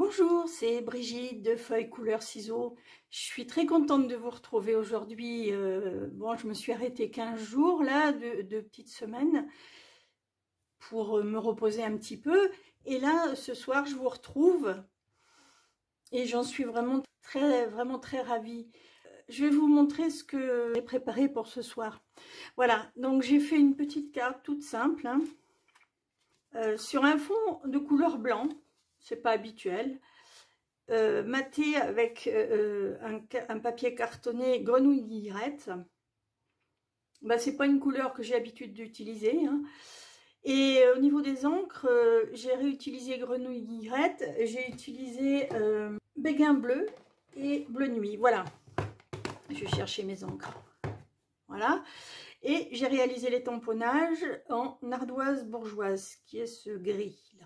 Bonjour, c'est Brigitte de Feuilles Couleurs Ciseaux. Je suis très contente de vous retrouver aujourd'hui. Bon, je me suis arrêtée 15 jours là, de petites semaines pour me reposer un petit peu. Et là, ce soir, je vous retrouve et j'en suis vraiment très ravie. Je vais vous montrer ce que j'ai préparé pour ce soir. Voilà, donc j'ai fait une petite carte toute simple hein, sur un fond de couleur blanc. C'est pas habituel, maté avec un papier cartonné grenouille guillerette. Bah, c'est pas une couleur que j'ai l'habitude d'utiliser hein. Et au niveau des encres, j'ai réutilisé grenouille guillerette, j'ai utilisé béguin bleu et bleu nuit. Voilà, je vais chercher mes encres. Voilà, et j'ai réalisé les tamponnages en ardoise bourgeoise, qui est ce gris là.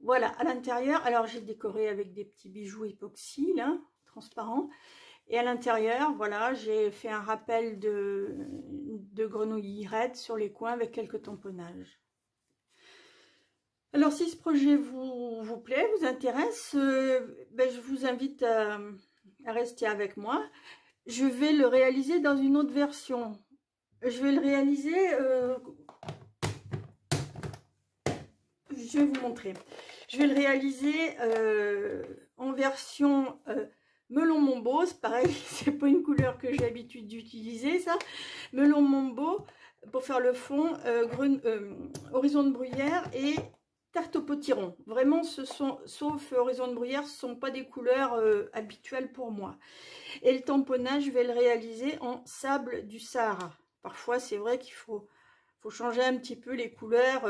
Voilà, à l'intérieur, alors j'ai décoré avec des petits bijoux époxy, là, transparents. Et à l'intérieur, voilà, j'ai fait un rappel de grenouille guillerette sur les coins avec quelques tamponnages. Alors, si ce projet vous plaît, vous intéresse, ben, je vous invite à rester avec moi. Je vais le réaliser dans une autre version. Je vais le réaliser... je vais vous montrer. Je vais le réaliser en version melon Mombo. C'est pareil, c'est pas une couleur que j'ai l'habitude d'utiliser, ça. Melon Mombo pour faire le fond, horizon de bruyère et tarte au potiron. Vraiment, sauf horizon de bruyère, ce ne sont pas des couleurs habituelles pour moi. Et le tamponnage, je vais le réaliser en sable du Sahara. Parfois, c'est vrai qu'il faut changer un petit peu les couleurs.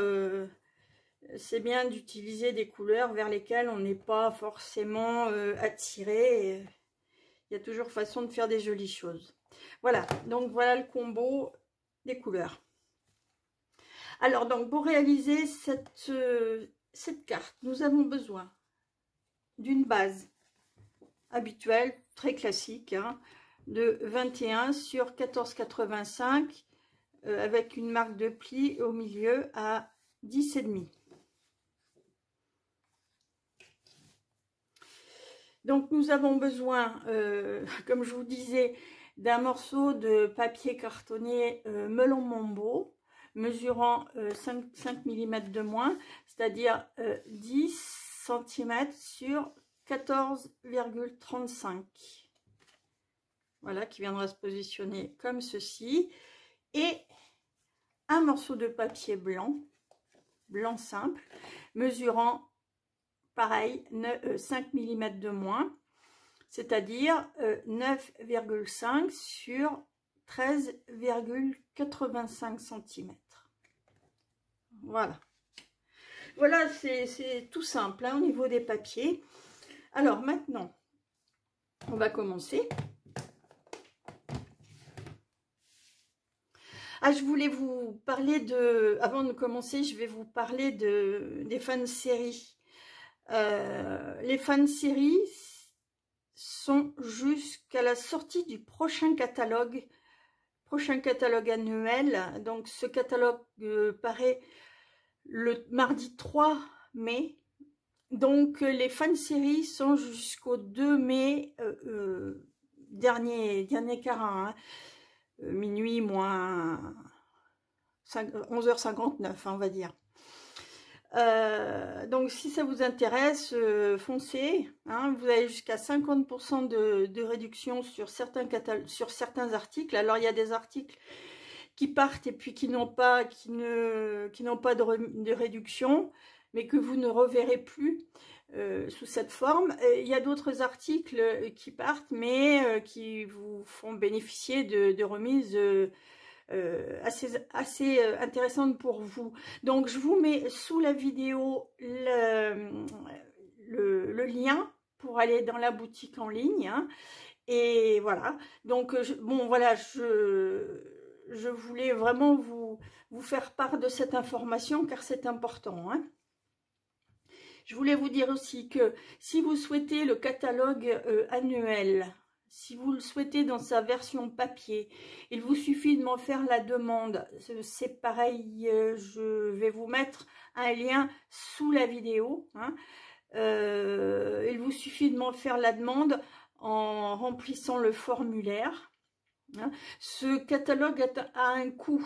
C'est bien d'utiliser des couleurs vers lesquelles on n'est pas forcément attiré. Il y a toujours façon de faire des jolies choses. Voilà, donc voilà le combo des couleurs. Alors, donc pour réaliser cette carte, nous avons besoin d'une base habituelle, très classique, hein, de 21 sur 14,85 avec une marque de pli au milieu à 10,5. Donc nous avons besoin, comme je vous disais, d'un morceau de papier cartonné melon Mombo, mesurant 5 mm de moins, c'est-à-dire 10 cm sur 14,35. Voilà, qui viendra se positionner comme ceci. Et un morceau de papier blanc simple, mesurant pareil, 5 mm de moins, c'est-à-dire 9,5 sur 13,85 cm. Voilà. Voilà, c'est tout simple hein, au niveau des papiers. Alors maintenant, on va commencer. Ah, je voulais vous parler avant de commencer, je vais vous parler des fins de série. Les fins de série sont jusqu'à la sortie du prochain catalogue annuel. Donc ce catalogue paraît le mardi 3 mai. Donc les fins de série sont jusqu'au 2 mai, dernier quart, hein, minuit moins 11h59, hein, on va dire. Donc si ça vous intéresse, foncez, hein, vous avez jusqu'à 50% de réduction sur certains articles. Alors il y a des articles qui partent et puis qui n'ont pas de réduction, mais que vous ne reverrez plus sous cette forme. Il y a d'autres articles qui partent, mais qui vous font bénéficier de remises assez intéressante pour vous. Donc je vous mets sous la vidéo le lien pour aller dans la boutique en ligne hein. Et voilà, donc bon voilà, je voulais vraiment vous faire part de cette information car c'est important hein. Je voulais vous dire aussi que si vous souhaitez le catalogue annuel Si vous le souhaitez dans sa version papier, il vous suffit de m'en faire la demande. C'est pareil, je vais vous mettre un lien sous la vidéo. Hein. Il vous suffit de m'en faire la demande en remplissant le formulaire. Hein. Ce catalogue a un coût.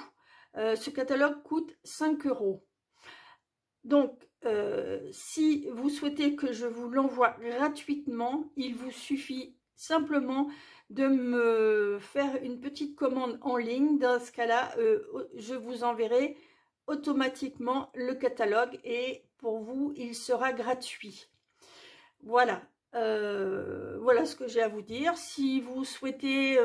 Ce catalogue coûte 5 €. Donc, si vous souhaitez que je vous l'envoie gratuitement, il vous suffit simplement de me faire une petite commande en ligne. Dans ce cas-là, je vous enverrai automatiquement le catalogue et pour vous, il sera gratuit. Voilà, voilà ce que j'ai à vous dire. Si vous souhaitez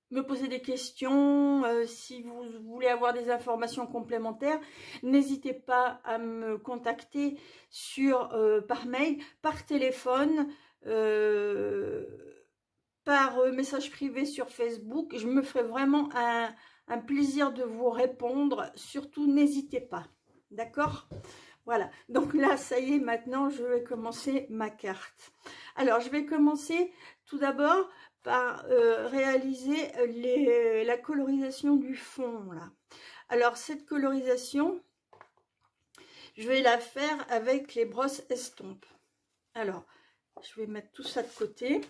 me poser des questions, si vous voulez avoir des informations complémentaires, n'hésitez pas à me contacter par mail, par téléphone, par message privé sur Facebook. Je me ferai vraiment un plaisir de vous répondre. Surtout, n'hésitez pas. D'accord ? Voilà. Donc là, ça y est, maintenant, je vais commencer ma carte. Alors, je vais commencer tout d'abord par réaliser la colorisation du fond, là. Alors, cette colorisation, je vais la faire avec les brosses estompes. Alors, je vais mettre tout ça de côté.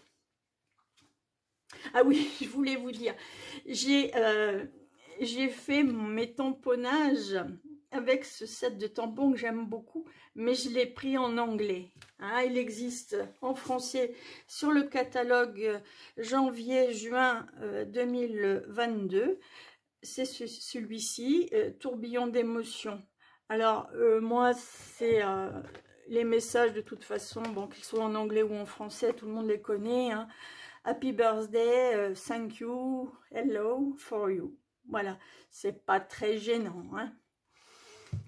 Ah oui, je voulais vous dire, j'ai fait mes tamponnages avec ce set de tampons que j'aime beaucoup, mais je l'ai pris en anglais. Hein, il existe en français sur le catalogue janvier-juin 2022. C'est celui-ci, tourbillon d'émotions. Alors, moi, c'est les messages de toute façon, bon, qu'ils soient en anglais ou en français, tout le monde les connaît. Hein. Happy birthday, thank you, hello, for you. Voilà, c'est pas très gênant. Hein.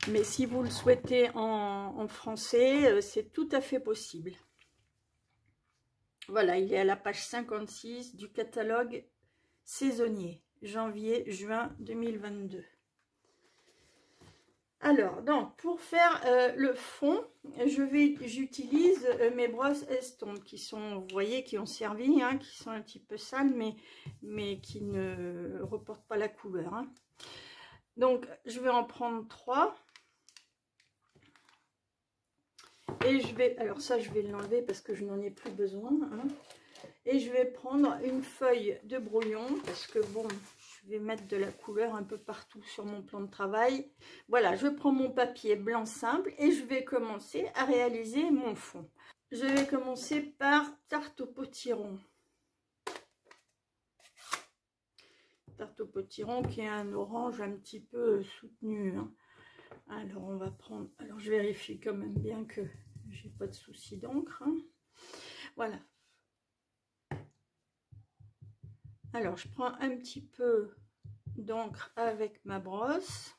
Mais si vous le souhaitez en français, c'est tout à fait possible. Voilà, il est à la page 56 du catalogue saisonnier, janvier-juin 2022. Alors, donc, pour faire le fond, j'utilise mes brosses estompes qui sont, vous voyez, qui ont servi, hein, qui sont un petit peu sales, mais qui ne reportent pas la couleur. Hein. Donc, je vais en prendre 3. Et je vais, alors ça, je vais l'enlever parce que je n'en ai plus besoin. Hein. Et je vais prendre une feuille de brouillon parce que, bon, je vais mettre de la couleur un peu partout sur mon plan de travail. Voilà, je prends mon papier blanc simple et je vais commencer à réaliser mon fond. Je vais commencer par tarte au potiron. Tarte au potiron qui est un orange un petit peu soutenu. Hein. Alors, on va prendre... Alors, je vérifie quand même bien que j'ai pas de souci d'encre. Hein. Voilà. Alors, je prends un petit peu d'encre avec ma brosse.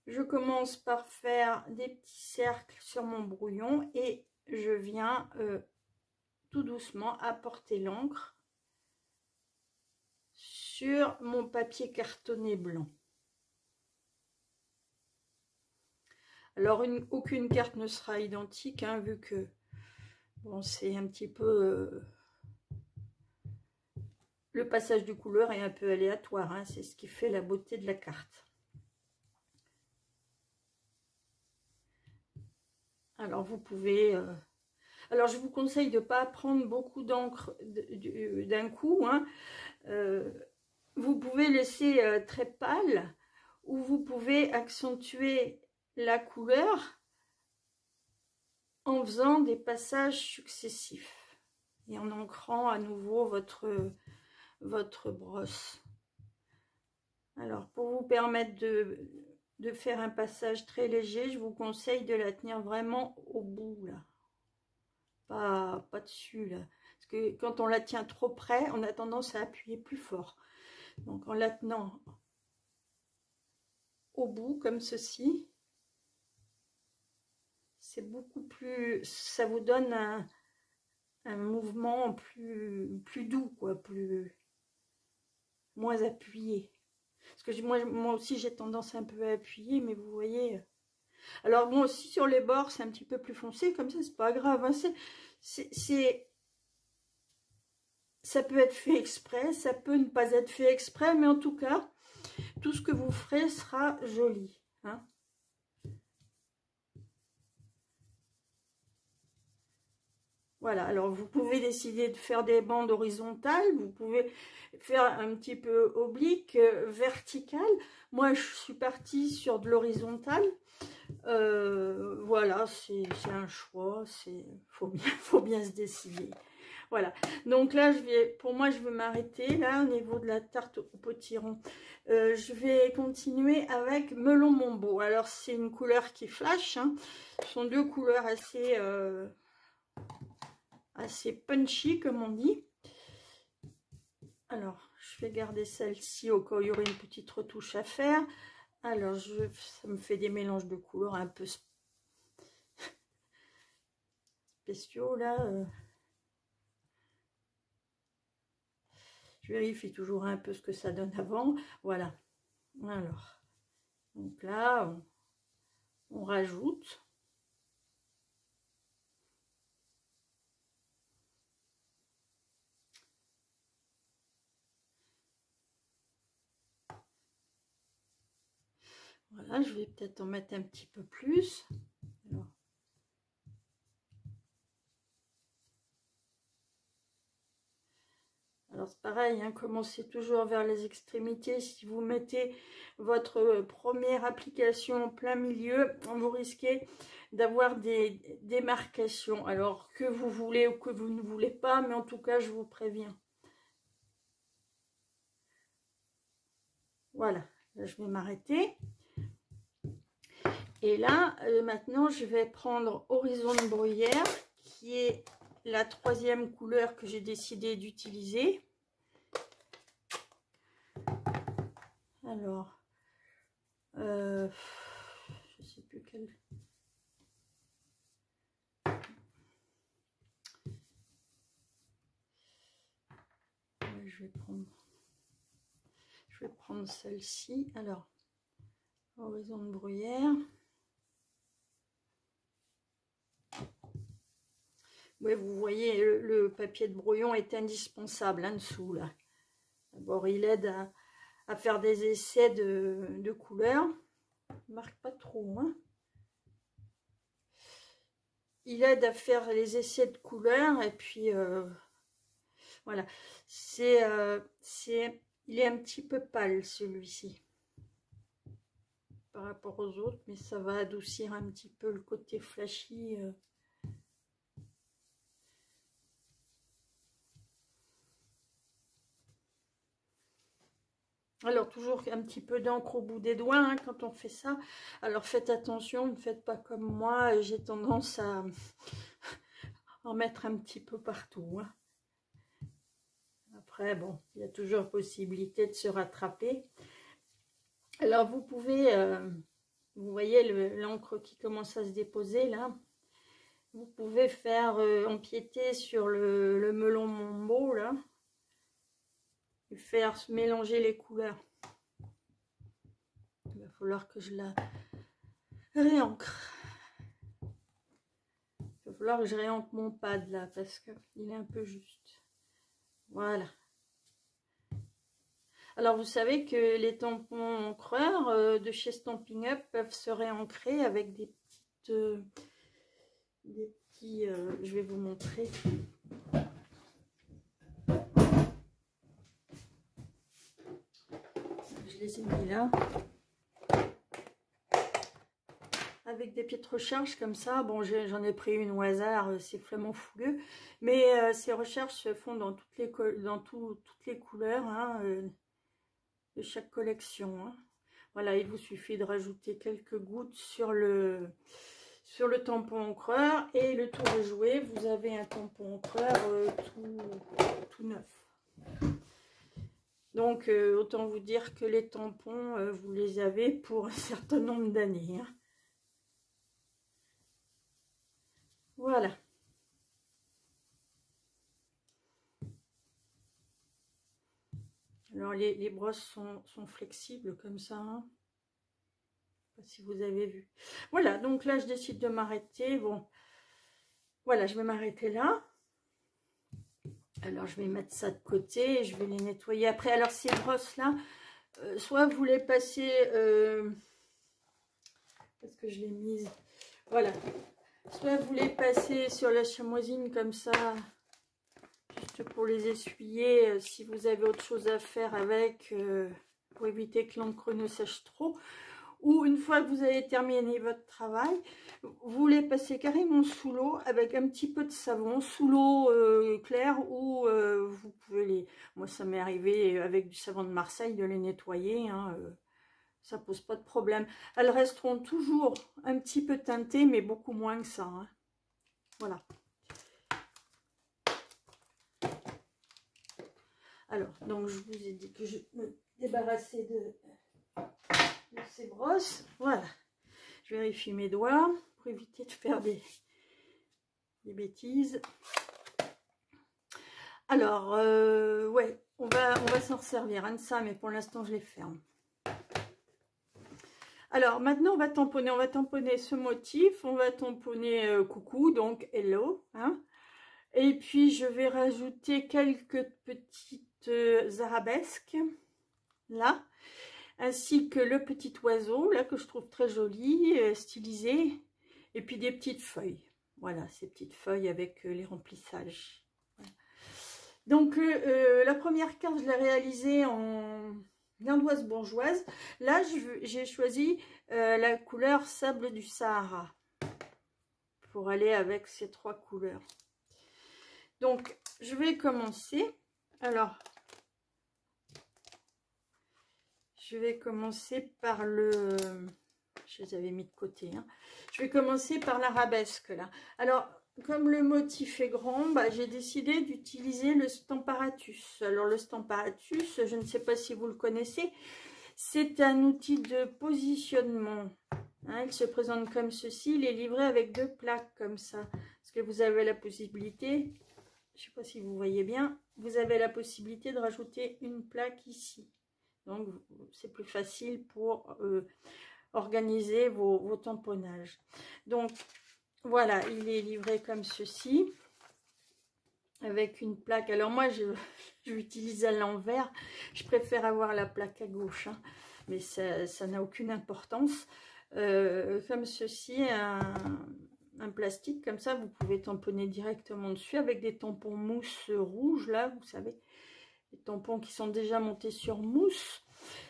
Je commence par faire des petits cercles sur mon brouillon et je viens tout doucement apporter l'encre sur mon papier cartonné blanc. Alors, aucune carte ne sera identique, hein, vu que bon, c'est un petit peu... le passage de couleur est un peu aléatoire, hein, c'est ce qui fait la beauté de la carte. Alors, vous pouvez... alors, je vous conseille de ne pas prendre beaucoup d'encre d'un coup. Hein. Vous pouvez laisser très pâle ou vous pouvez accentuer la couleur en faisant des passages successifs et en ancrant à nouveau votre brosse. Alors, pour vous permettre de faire un passage très léger, je vous conseille de la tenir vraiment au bout, là. Pas dessus, là. Parce que quand on la tient trop près, on a tendance à appuyer plus fort. Donc, en la tenant au bout, comme ceci, c'est beaucoup plus... Ça vous donne un mouvement plus doux, quoi, moins appuyé. Parce que moi aussi, j'ai tendance un peu à appuyer, mais vous voyez... Alors, bon, aussi sur les bords, c'est un petit peu plus foncé, comme ça, c'est pas grave. Hein. ça peut être fait exprès, ça peut ne pas être fait exprès, mais en tout cas, tout ce que vous ferez sera joli. Hein. Voilà, alors vous pouvez décider de faire des bandes horizontales, vous pouvez faire un petit peu oblique, vertical. Moi, je suis partie sur de l'horizontal. Voilà, c'est un choix, faut bien se décider. Voilà, donc là, pour moi, je vais m'arrêter là au niveau de la tarte au potiron. Je vais continuer avec Melon Mombo. Alors, c'est une couleur qui flash, hein. Ce sont deux couleurs assez punchy, comme on dit. Alors, je vais garder celle-ci au cas où il y aurait une petite retouche à faire. Alors, ça me fait des mélanges de couleurs un peu spéciaux, là. Je vérifie toujours un peu ce que ça donne avant. Voilà. Alors, donc là, on rajoute. Voilà, je vais peut-être en mettre un petit peu plus. Alors c'est pareil, hein, commencez toujours vers les extrémités. Si vous mettez votre première application en plein milieu, vous risquez d'avoir des démarcations. Alors que vous voulez ou que vous ne voulez pas, mais en tout cas, je vous préviens. Voilà, là, je vais m'arrêter. Et là, maintenant, je vais prendre Horizon de Bruyère, qui est la troisième couleur que j'ai décidé d'utiliser. Alors, je sais plus quelle. Je vais prendre celle-ci. Alors, Horizon de Bruyère. Oui, vous voyez, le papier de brouillon est indispensable en dessous, là. D'abord, il aide à faire des essais de couleurs. Il ne marque pas trop, hein. Il aide à faire les essais de couleurs, et puis, voilà. Il est un petit peu pâle, celui-ci, par rapport aux autres, mais ça va adoucir un petit peu le côté flashy. Alors, toujours un petit peu d'encre au bout des doigts, hein, quand on fait ça. Alors, faites attention, ne faites pas comme moi. J'ai tendance à en mettre un petit peu partout. Hein. Après, bon, il y a toujours possibilité de se rattraper. Alors, vous pouvez, vous voyez l'encre qui commence à se déposer, là. Vous pouvez faire empiéter sur le melon Mombo, là. Et faire mélanger les couleurs. Il va falloir que je la réancre. Il va falloir que je réancre mon pad là parce qu'il est un peu juste. Voilà. Alors vous savez que les tampons encreurs de chez Stampin' Up peuvent se réancrer avec des petits, je vais vous montrer. Je les ai mis là. Avec des pieds de recharge comme ça, bon, j'en ai pris une au hasard, c'est vraiment fougueux, mais ces recherches se font dans toutes les couleurs hein, de chaque collection. Hein. Voilà, il vous suffit de rajouter quelques gouttes sur le tampon encreur et le tour est joué, vous avez un tampon encreur tout neuf. Donc, autant vous dire que les tampons, vous les avez pour un certain nombre d'années. Hein. Voilà. Alors, les brosses sont flexibles comme ça. Hein. Je ne sais pas si vous avez vu. Voilà, donc là, je décide de m'arrêter. Bon, voilà, je vais m'arrêter là. Alors, je vais mettre ça de côté et je vais les nettoyer après. Alors, ces brosses-là, soit vous les passez... parce que je l'ai mise... Voilà. Soit vous les passez sur la chamoisine comme ça, juste pour les essuyer, si vous avez autre chose à faire avec, pour éviter que l'encre ne sèche trop. Ou une fois que vous avez terminé votre travail, vous les passez carrément sous l'eau avec un petit peu de savon, sous l'eau claire, ou vous pouvez les... Moi, ça m'est arrivé avec du savon de Marseille de les nettoyer, hein, ça pose pas de problème. Elles resteront toujours un petit peu teintées, mais beaucoup moins que ça. Hein. Voilà. Alors, donc je vous ai dit que je me débarrassais de ces brosses. Voilà. Je vérifie mes doigts pour éviter de faire des bêtises. Alors, ouais, on va s'en servir hein, de ça, mais pour l'instant, je les ferme. Alors, maintenant, on va tamponner ce motif, on va tamponner coucou, donc hello. Hein. Et puis, je vais rajouter quelques petites arabesques, là, ainsi que le petit oiseau, là, que je trouve très joli, stylisé, et puis des petites feuilles. Voilà, ces petites feuilles avec les remplissages. Voilà. Donc, la première carte, je l'ai réalisée en... l'ardoise bourgeoise. Là, j'ai choisi la couleur sable du Sahara pour aller avec ces trois couleurs. Donc, je vais commencer. Alors, je vais commencer par le... Je les avais mis de côté. Hein. Je vais commencer par l'arabesque, là. Alors, comme le motif est grand, bah, j'ai décidé d'utiliser le Stamparatus. Alors, le Stamparatus, je ne sais pas si vous le connaissez, c'est un outil de positionnement. Hein, il se présente comme ceci. Il est livré avec deux plaques comme ça. Parce que vous avez la possibilité, je ne sais pas si vous voyez bien, vous avez la possibilité de rajouter une plaque ici. Donc, c'est plus facile pour organiser vos tamponnages. Donc, voilà, il est livré comme ceci, avec une plaque. Alors, moi, je l'utilise à l'envers. Je préfère avoir la plaque à gauche, hein, mais ça n'a aucune importance. Comme ceci, un plastique, comme ça, vous pouvez tamponner directement dessus avec des tampons mousse rouge, là, vous savez. Les tampons qui sont déjà montés sur mousse.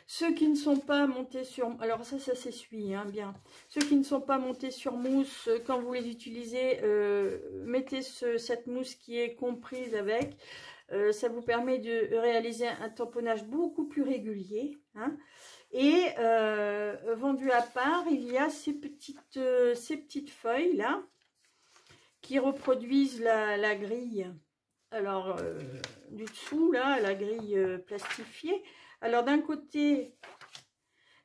Ceux qui ne sont pas montés sur... Alors ça s'essuie hein, bien. Ceux qui ne sont pas montés sur mousse, quand vous les utilisez, mettez cette mousse qui est comprise avec. Ça vous permet de réaliser un tamponnage beaucoup plus régulier. Hein. Et vendu à part, il y a ces petites feuilles là qui reproduisent la grille. Alors, du dessous, là, la grille plastifiée. Alors, d'un côté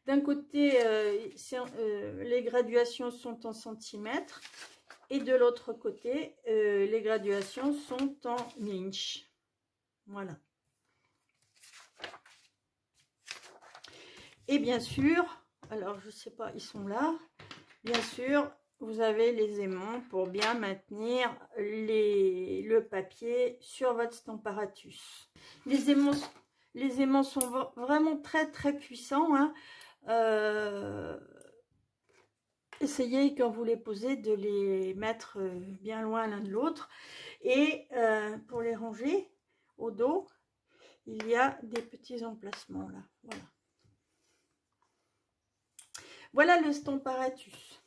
les graduations sont en centimètres. Et de l'autre côté, les graduations sont en inches. Voilà. Et bien sûr, alors, je ne sais pas, ils sont là. Bien sûr, vous avez les aimants pour bien maintenir le papier sur votre Stamparatus. Les aimants sont vraiment très très puissants. Hein. Essayez quand vous les posez de les mettre bien loin l'un de l'autre. Et pour les ranger au dos, il y a des petits emplacements là. Voilà. Voilà le Stamparatus.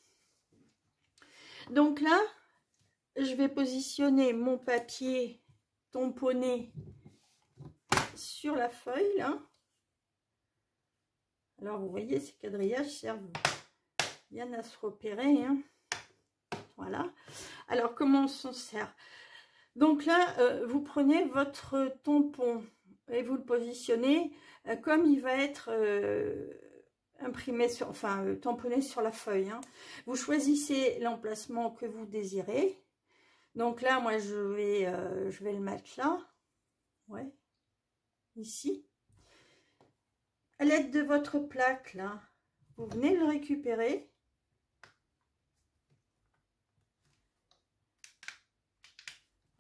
Donc là, je vais positionner mon papier tamponné sur la feuille, là. Alors, vous voyez, ces quadrillages servent bien à se repérer. Hein. Voilà. Alors, comment on s'en sert? Donc là, vous prenez votre tampon et vous le positionnez comme il va être... imprimé sur, enfin tamponné sur la feuille. Hein. Vous choisissez l'emplacement que vous désirez. Donc là, moi, je vais le mettre là. Ouais. Ici. À l'aide de votre plaque, là, vous venez le récupérer.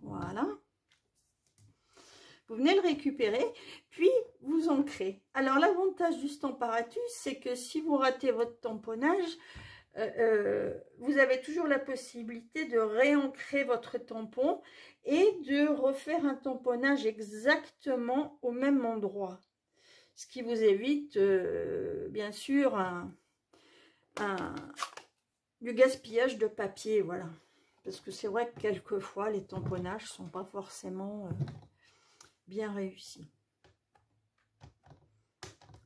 Voilà. Vous venez le récupérer, puis vous ancrez. Alors l'avantage du Stamparatus, c'est que si vous ratez votre tamponnage, vous avez toujours la possibilité de réancrer votre tampon et de refaire un tamponnage exactement au même endroit. Ce qui vous évite, bien sûr, du gaspillage de papier, voilà. Parce que c'est vrai que quelquefois, les tamponnages ne sont pas forcément bien réussis.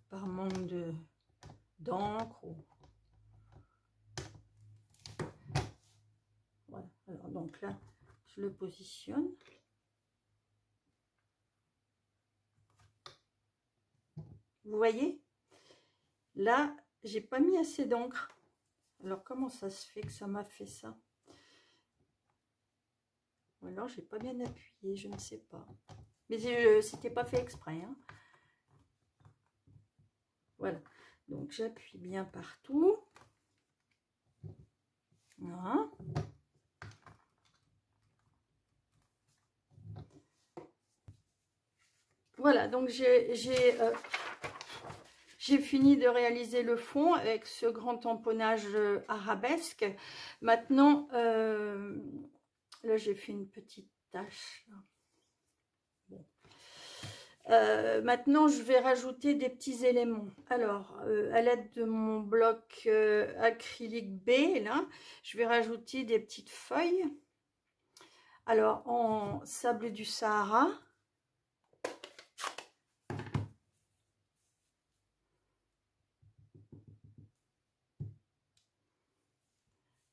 Par manque d'encre. Voilà. Alors, donc là, je le positionne. Vous voyez? Là, j'ai pas mis assez d'encre. Alors, comment ça se fait que ça m'a fait ça? Ou alors, j'ai pas bien appuyé, je ne sais pas. Mais c'était pas fait exprès, hein. Voilà. Donc, j'appuie bien partout. Voilà. Voilà, donc j'ai fini de réaliser le fond avec ce grand tamponnage arabesque. Maintenant, là j'ai fait une petite tache. Bon. Maintenant, je vais rajouter des petits éléments. Alors, à l'aide de mon bloc acrylique B, là, je vais rajouter des petites feuilles. Alors, en sable du Sahara.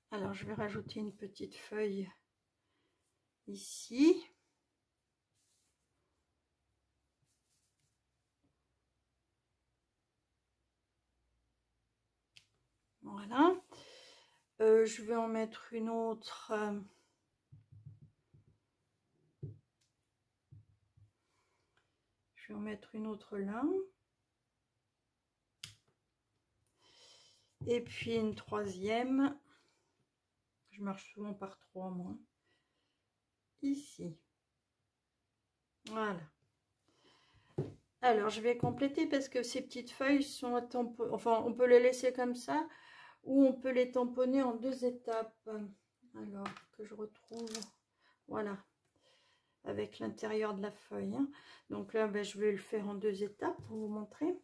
Alors, je vais rajouter une petite feuille ici. Voilà. Je vais en mettre une autre. Je vais en mettre une autre là. Et puis une troisième. Je marche souvent par trois, moi. Ici. Voilà. Alors, je vais compléter parce que ces petites feuilles sont à tamponner. Enfin, on peut les laisser comme ça ou on peut les tamponner en deux étapes. Alors, que je retrouve. Voilà. Avec l'intérieur de la feuille. Hein. Donc là, ben, je vais le faire en deux étapes pour vous montrer.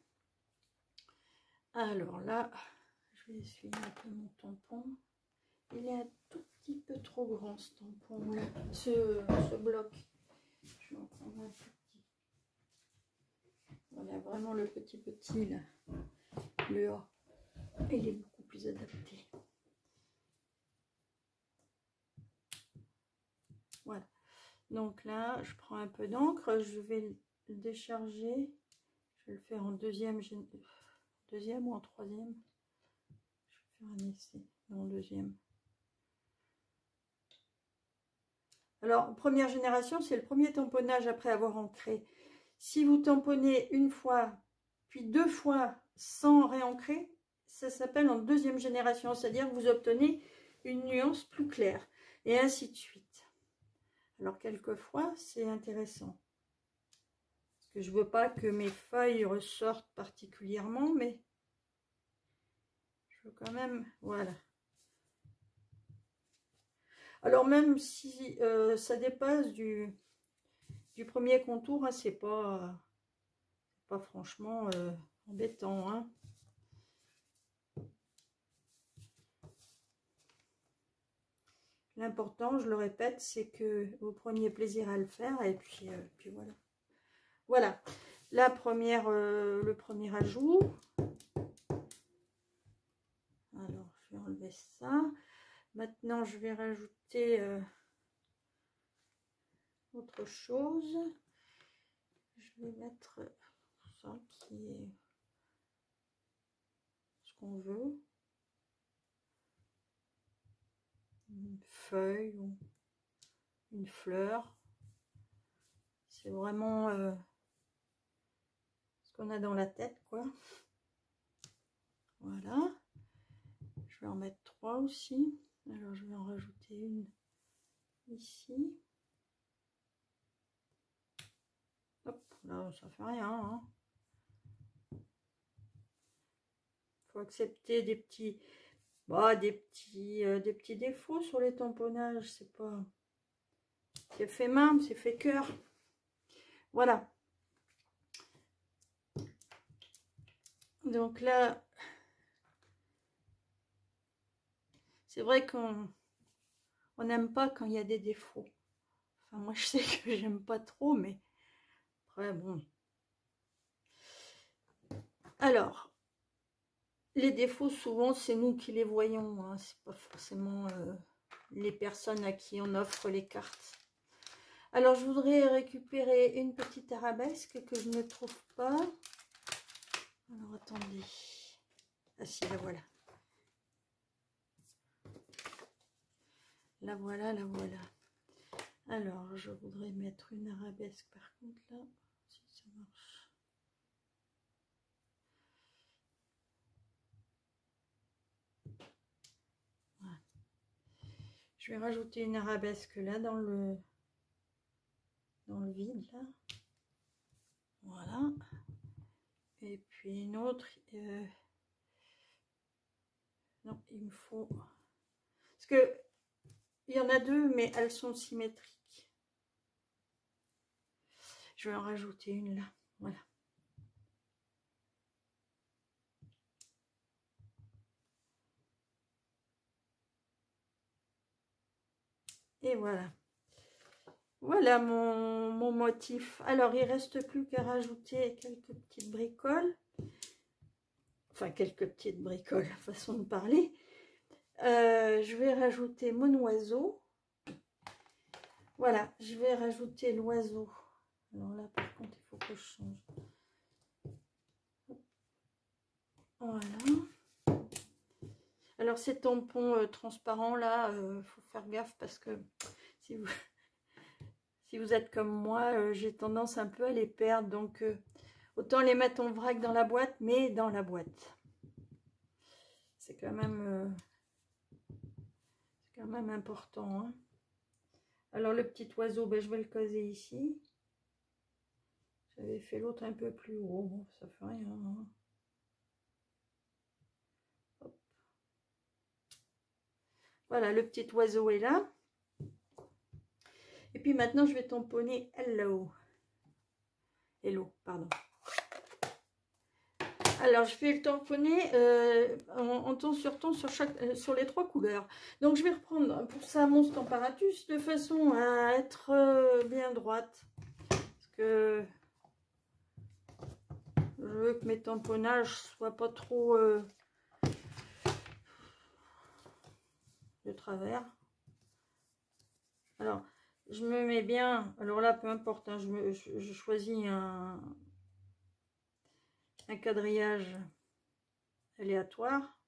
Alors là, je vais essuyer un peu mon tampon. Il est un tout petit peu trop grand ce tampon là, ce bloc. Je vais en prendre un petit. Voilà, vraiment le petit là. Le A. Il est beaucoup plus adapté. Voilà. Donc là, je prends un peu d'encre. Je vais le décharger. Je vais le faire en deuxième ou en troisième. Je vais faire un essai. Non, deuxième. Alors, première génération, c'est le premier tamponnage après avoir ancré. Si vous tamponnez une fois, puis deux fois sans réancrer, ça s'appelle en deuxième génération, c'est-à-dire que vous obtenez une nuance plus claire, et ainsi de suite. Alors, quelquefois, c'est intéressant. Parce que je ne veux pas que mes feuilles ressortent particulièrement, mais je veux quand même, voilà. Alors, même si ça dépasse du premier contour, hein, c'est pas franchement embêtant. Hein. L'important, je le répète, c'est que vous preniez plaisir à le faire et puis voilà. Voilà, la première, le premier ajout. Alors, je vais enlever ça. Maintenant, je vais rajouter autre chose. Je vais mettre ça qui est ce qu'on veut. Une feuille ou une fleur. C'est vraiment ce qu'on a dans la tête, quoi. Voilà. Je vais en mettre 3 aussi. Alors, je vais en rajouter une ici. ça fait rien. Hein. Faut accepter des petits, bah, des petits défauts sur les tamponnages. C'est fait main, c'est fait cœur. Voilà. Donc là, c'est vrai qu'on n'aime pas quand il y a des défauts. Enfin, moi, je sais que j'aime pas trop, mais après, bon. Alors, les défauts, souvent, c'est nous qui les voyons. Hein. C'est pas forcément les personnes à qui on offre les cartes. Alors, je voudrais récupérer une petite arabesque que je ne trouve pas. Alors, attendez. Ah si, la voilà. La voilà, la voilà. Alors, je voudrais mettre une arabesque par contre là, si ça marche. Voilà. Je vais rajouter une arabesque là dans le vide là. Voilà. Et puis une autre. Non, il me faut. Parce que il y en a deux, mais elles sont symétriques. Je vais en rajouter une là. Voilà. Et voilà. Voilà mon motif. Alors, il reste plus qu'à rajouter quelques petites bricoles. Enfin, quelques petites bricoles, façon de parler. Je vais rajouter mon oiseau. Voilà, je vais rajouter l'oiseau. Alors là, par contre, il faut que je change. Voilà. Alors, ces tampons transparents, là, faut faire gaffe parce que si vous êtes comme moi, j'ai tendance un peu à les perdre. Donc, autant les mettre en vrac dans la boîte, mais dans la boîte. C'est quand même important. Hein. Alors, le petit oiseau, ben, je vais le caser ici. J'avais fait l'autre un peu plus haut. Bon, ça fait rien. Hein. Hop. Voilà, le petit oiseau est là. Et puis maintenant, je vais tamponner Hello. Hello, pardon. Alors, je vais le tamponner en ton sur ton sur les trois couleurs. Donc, je vais reprendre pour ça mon Stamparatus de façon à être bien droite. Parce que je veux que mes tamponnages soient pas trop de travers. Alors, je me mets bien. Alors là, peu importe, hein, je choisis un quadrillage aléatoire.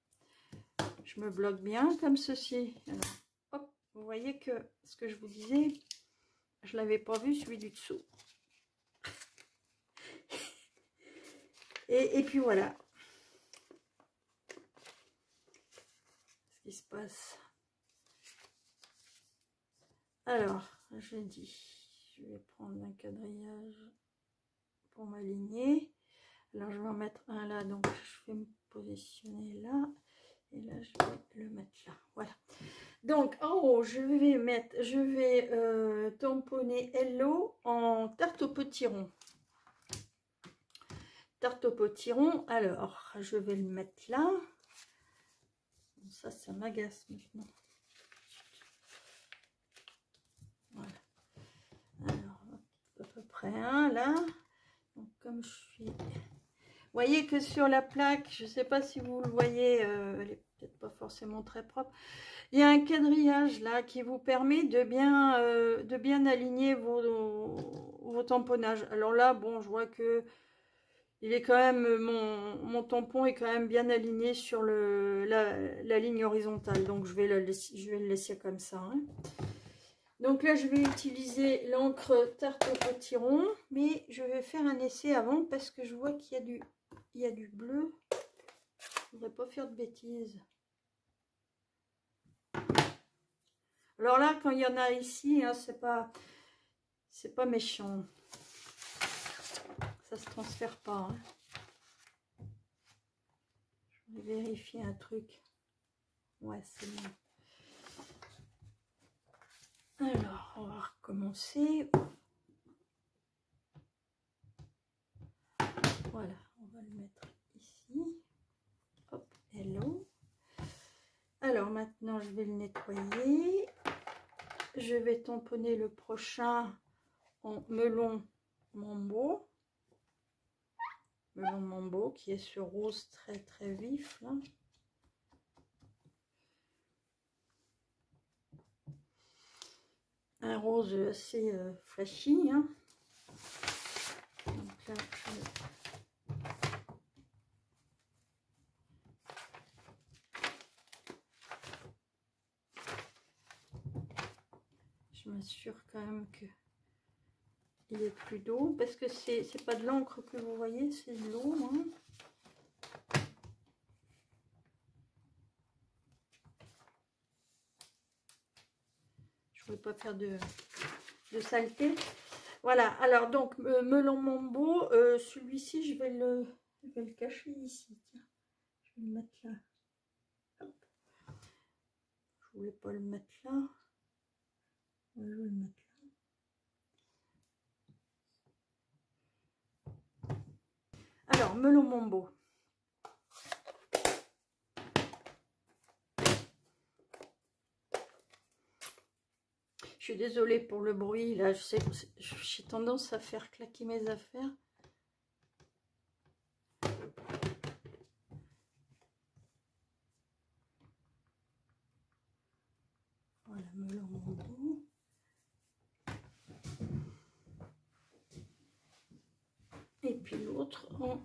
Je me bloque bien comme ceci. Alors, hop, vous voyez que ce que je vous disais, je l'avais pas vu, celui du dessous. Et puis voilà ce qui se passe. Alors, je dis, je vais prendre un quadrillage pour m'aligner. Alors, je vais en mettre un là, donc je vais me positionner là. Et là, je vais le mettre là. Voilà. Donc, en haut, je vais tamponner Hello en tarte au potiron. Tarte au potiron. Alors, je vais le mettre là. Bon, ça m'agace maintenant. Voilà. Alors, à peu près un là. Donc, comme je suis... Vous voyez que sur la plaque, je ne sais pas si vous le voyez, elle est peut-être pas forcément très propre. Il y a un quadrillage là qui vous permet de bien aligner vos tamponnages. Alors là, bon, je vois que il est quand même mon tampon est quand même bien aligné sur la ligne horizontale. Donc je vais le laisser comme ça. Hein. Donc là, je vais utiliser l'encre tarte au potiron, mais je vais faire un essai avant parce que je vois qu'il y a du bleu. Je ne voudrais pas faire de bêtises. Alors là, quand il y en a ici, hein, c'est pas méchant. transfère pas. Hein. Je vais vérifier un truc. Ouais, c'est bon. Alors, on va recommencer. Voilà, on va le mettre ici. Hop, hello. Alors maintenant, je vais le nettoyer. Je vais tamponner le prochain en melon mambo. Melon mambo qui est ce rose très très vif là. Un rose assez flashy. Hein. Donc là, je m'assure quand même que il n'y ait plus d'eau parce que c'est pas de l'encre que vous voyez, c'est de l'eau. Hein. Je ne voulais pas faire de saleté. Voilà, alors donc melon mambo, celui-ci je vais le cacher ici. Tiens, je vais le mettre là. Hop. Je voulais pas le mettre là. Je vais le mettre là. Alors melon mambo. Je suis désolée pour le bruit, là, je sais que j'ai tendance à faire claquer mes affaires. Voilà, melon mambo. Et puis l'autre en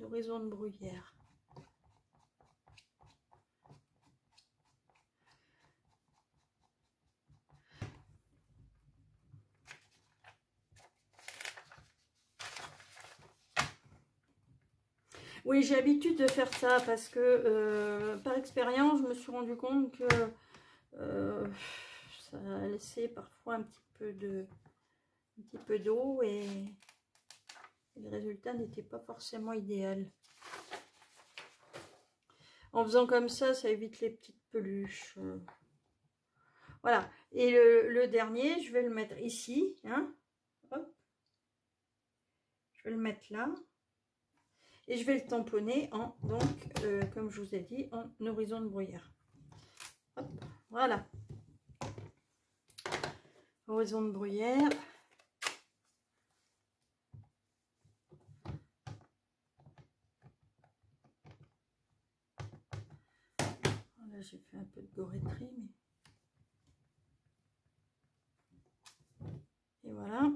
horizon de bruyère. Oui, j'ai l'habitude de faire ça parce que par expérience, je me suis rendu compte que ça laissait parfois un petit peu d'eau et le résultat n'était pas forcément idéal. En faisant comme ça évite les petites peluches. Voilà. Et le dernier, je vais le mettre ici. Hein. Hop. Je vais le mettre là. Et je vais le tamponner en, donc, comme je vous ai dit, en horizon de bruyère. Hop, voilà. Horizon de bruyère. Là, j'ai fait un peu de gorétrie, mais... Et voilà.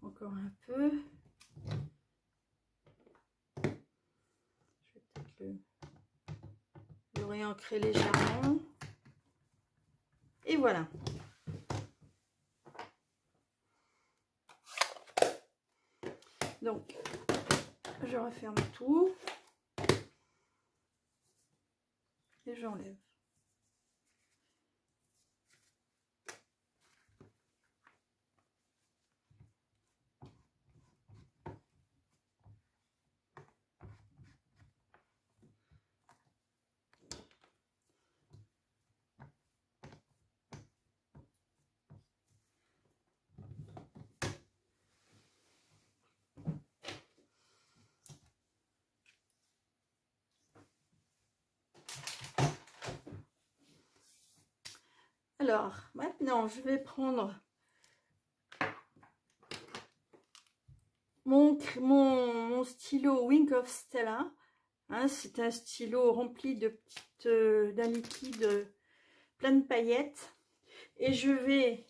Encore un peu. Je vais peut-être le réancrer légèrement. Et voilà. Donc, je referme tout. Et j'enlève. Alors, maintenant, je vais prendre mon stylo Wink of Stella. Hein, c'est un stylo rempli de d'un liquide plein de paillettes. Et je vais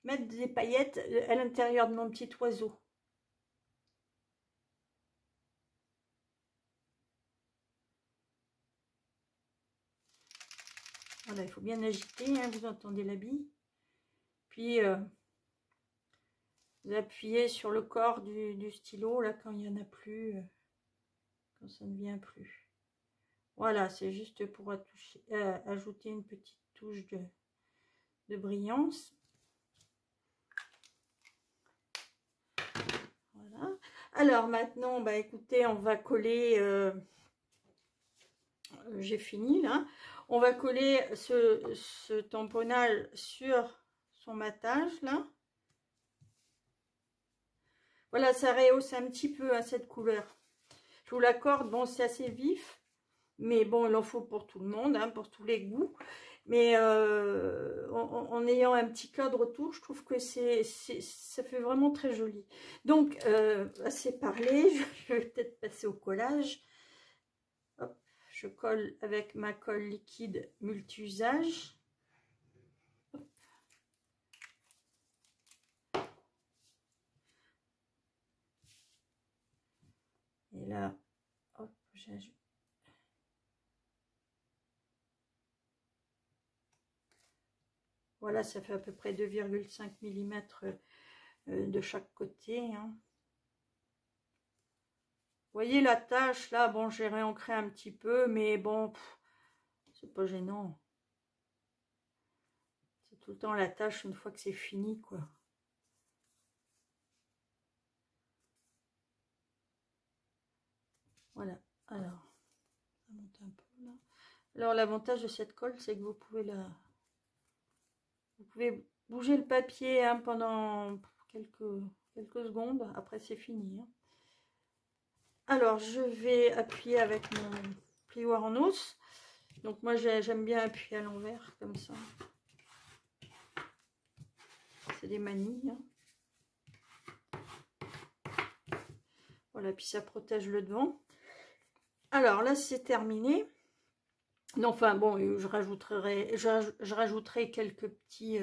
mettre des paillettes à l'intérieur de mon petit oiseau. Voilà, il faut bien agiter, hein, vous entendez la bille. Puis, vous appuyez sur le corps du stylo, là, quand il n'y en a plus, quand ça ne vient plus. Voilà, c'est juste pour ajouter une petite touche de brillance. Voilà. Alors maintenant, bah écoutez, on va coller, j'ai fini là, on va coller ce tamponnage sur son matage là. Voilà, ça rehausse un petit peu hein, cette couleur. Je vous l'accorde, bon c'est assez vif, mais bon il en faut pour tout le monde, hein, pour tous les goûts. Mais en ayant un petit cadre autour, je trouve que ça fait vraiment très joli. Donc, assez parlé, je vais peut-être passer au collage. Hop, je colle avec ma colle liquide multi-usage. Et là, hop, j'ajoute. Voilà, ça fait à peu près 2,5 mm de chaque côté. Hein. Vous voyez la tache là, bon, j'ai réancré un petit peu, mais bon, c'est pas gênant. C'est tout le temps la tache une fois que c'est fini, quoi. Voilà, alors, ça monte un peu là. Alors, l'avantage de cette colle, c'est que vous pouvez bouger le papier hein, pendant quelques secondes. Après, c'est fini. Hein. Alors, je vais appuyer avec mon plioir en os. Donc, moi, j'aime bien appuyer à l'envers, comme ça. C'est des manies. Hein. Voilà, puis ça protège le devant. Alors, là, c'est terminé. Non, enfin, bon, je rajouterai quelques petites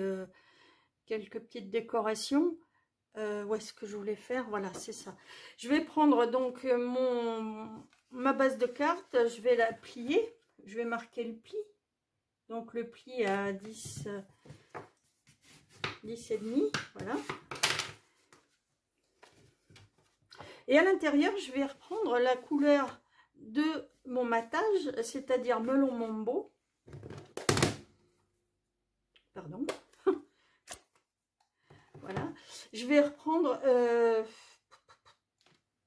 décorations. Où est-ce que je voulais faire? Voilà, c'est ça. Je vais prendre donc ma base de carte, je vais la plier. Je vais marquer le pli. Donc le pli à 10 et demi, voilà. Et à l'intérieur, je vais reprendre la couleur de mon matage, c'est-à-dire melon mambo. Pardon. Voilà. Je vais reprendre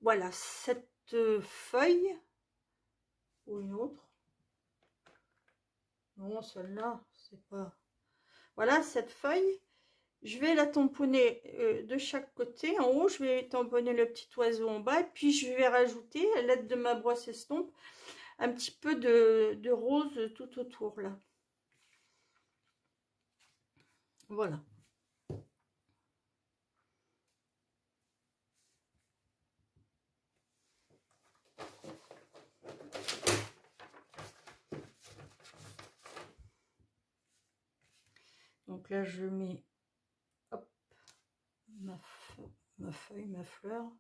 voilà, cette feuille ou une autre. Non, celle-là, c'est pas... Voilà, cette feuille. Je vais la tamponner de chaque côté. En haut, je vais tamponner le petit oiseau en bas. Et puis, je vais rajouter, à l'aide de ma brosse estompe, un petit peu de rose tout autour, là. Voilà. Donc là, je mets hop, ma feuille, ma fleur.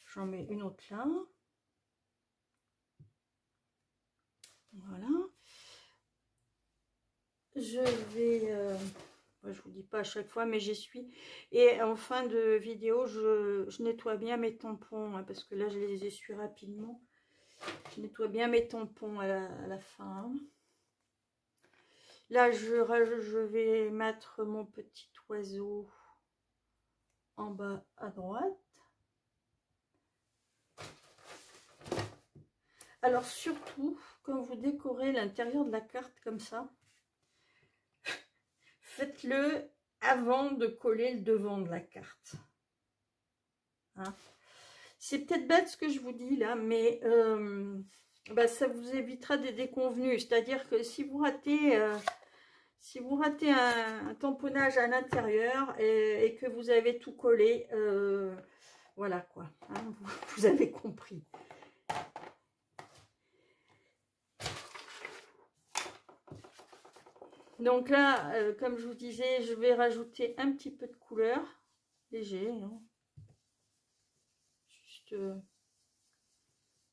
J'en mets une autre là. Voilà. Je vais... je vous dis pas à chaque fois, mais j'essuie. Et en fin de vidéo, je nettoie bien mes tampons, hein, parce que là, je les essuie rapidement. Je nettoie bien mes tampons à la fin. Là, je vais mettre mon petit oiseau en bas à droite. Alors surtout, quand vous décorez l'intérieur de la carte comme ça, faites-le avant de coller le devant de la carte. Hein? C'est peut-être bête ce que je vous dis là, mais bah, ça vous évitera des déconvenues. C'est-à-dire que si vous ratez un tamponnage à l'intérieur et que vous avez tout collé, voilà quoi, hein, vous avez compris. Donc là, comme je vous disais, je vais rajouter un petit peu de couleur, léger, hein, juste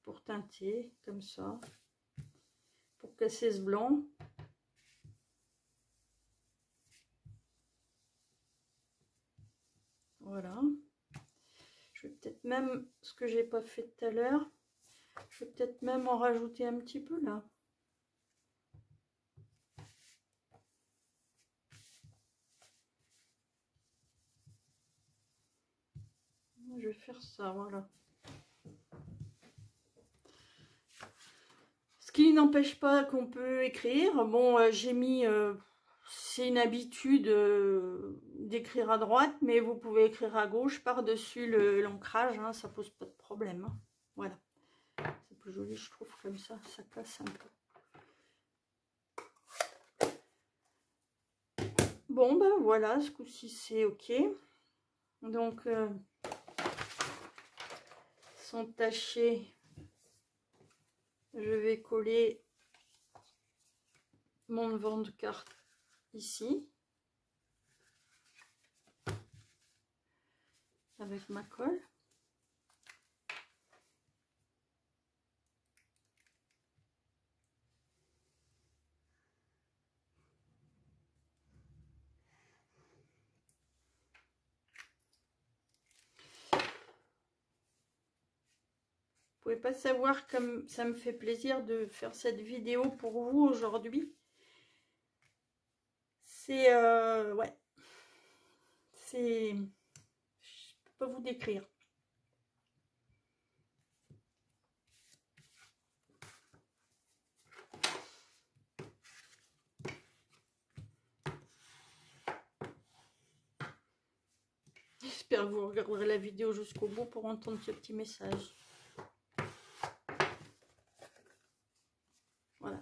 pour teinter, comme ça, pour casser ce blanc. Voilà. Je vais peut-être même, ce que j'ai pas fait tout à l'heure, je vais peut-être même en rajouter un petit peu là. Je vais faire ça, voilà. qui n'empêche pas qu'on peut écrire. Bon, j'ai mis... c'est une habitude d'écrire à droite, mais vous pouvez écrire à gauche par-dessus l'ancrage, hein, ça pose pas de problème. Hein. Voilà. C'est plus joli, je trouve, comme ça casse un peu. Bon, ben voilà, ce coup-ci, c'est OK. Donc, sans tâcher, je vais coller mon devant de carte ici. Avec ma colle. Vous pouvez pas savoir comme ça me fait plaisir de faire cette vidéo pour vous aujourd'hui. C'est ouais, c'est, je peux pas vous décrire. J'espère que vous regarderez la vidéo jusqu'au bout pour entendre ce petit message. Voilà.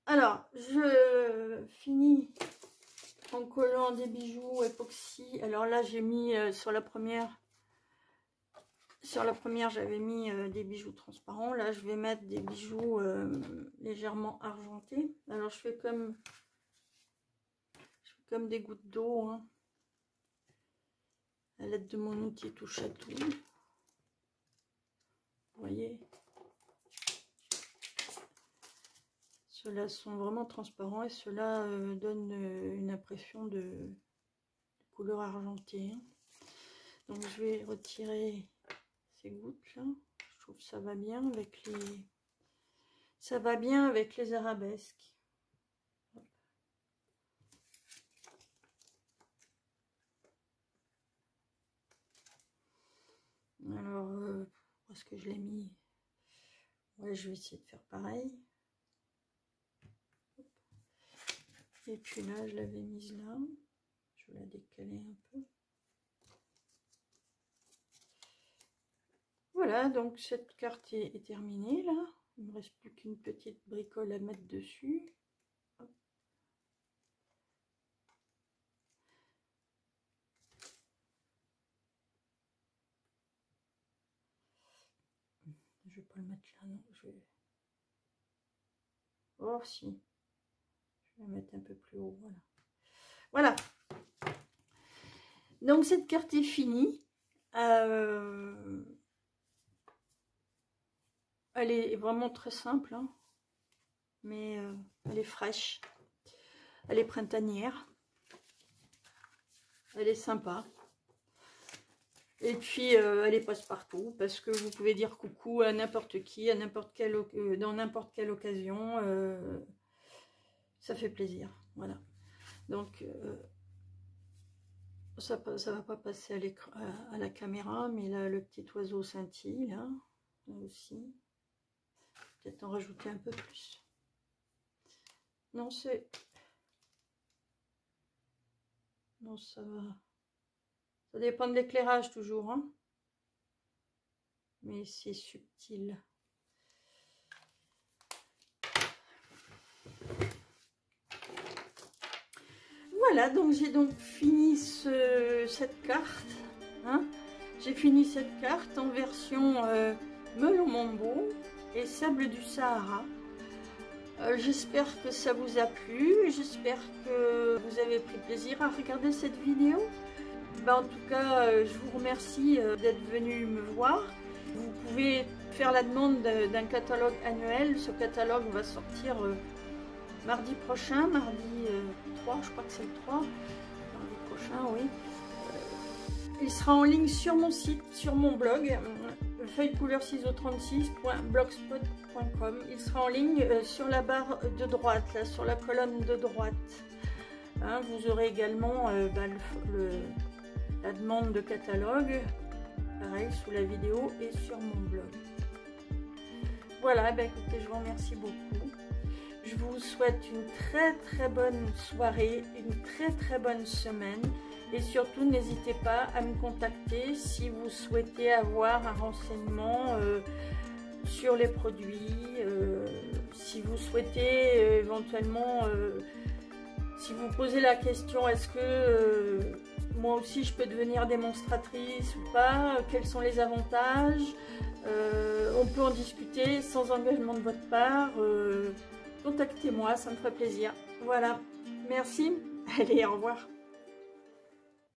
Alors, je finis en collant des bijoux époxy. Alors là, j'ai mis sur la première j'avais mis des bijoux transparents. Là, je vais mettre des bijoux légèrement argentés. Alors, je fais comme des gouttes d'eau, hein, à l'aide de mon outil touche à tout. Vous voyez, ceux-là sont vraiment transparents et ceux-là donnent une impression de couleur argentée. Donc, je vais retirer ces gouttes là. Je trouve que ça va bien avec les arabesques. Alors où est-ce que je l'ai mis? Ouais, je vais essayer de faire pareil. Et puis là, je l'avais mise là. Je vais la décaler un peu. Voilà, donc cette carte est terminée là. Il ne me reste plus qu'une petite bricole à mettre dessus. Hop. Je vais pas le mettre là, non. Je vais... Oh si. Je vais la mettre un peu plus haut, voilà. Voilà. Donc cette carte est finie. Elle est vraiment très simple, hein, mais elle est fraîche, elle est printanière, elle est sympa. Et puis elle est passe-partout parce que vous pouvez dire coucou à n'importe qui, à n'importe quelle dans n'importe quelle occasion. Ça fait plaisir, voilà. Donc ça va pas passer à la caméra, mais là le petit oiseau scintille là aussi. Peut-être en rajouter un peu plus. Non, c'est... Non, ça va. Ça dépend de l'éclairage toujours, hein. Mais c'est subtil. Voilà, donc j'ai donc fini cette carte. Hein. J'ai fini cette carte en version melon mambo et sable du Sahara. J'espère que ça vous a plu, j'espère que vous avez pris plaisir à regarder cette vidéo. En tout cas, je vous remercie d'être venu me voir. Vous pouvez faire la demande d'un catalogue annuel. Ce catalogue va sortir mardi prochain, mardi 3, je crois que c'est le 3. Mardi prochain, oui. Il sera en ligne sur mon site, sur mon blog, feuillecouleur-ciseaux36.blogspot.com. Il sera en ligne sur la barre de droite, là, sur la colonne de droite. Hein, vous aurez également la demande de catalogue, pareil, sous la vidéo et sur mon blog. Voilà, ben écoutez, je vous remercie beaucoup. Je vous souhaite une très bonne soirée, une très bonne semaine. Et surtout, n'hésitez pas à me contacter si vous souhaitez avoir un renseignement sur les produits. Si vous souhaitez éventuellement, si vous posez la question, est-ce que moi aussi je peux devenir démonstratrice ou pas, quels sont les avantages, on peut en discuter sans engagement de votre part. Contactez-moi, ça me ferait plaisir. Voilà, merci, allez, au revoir.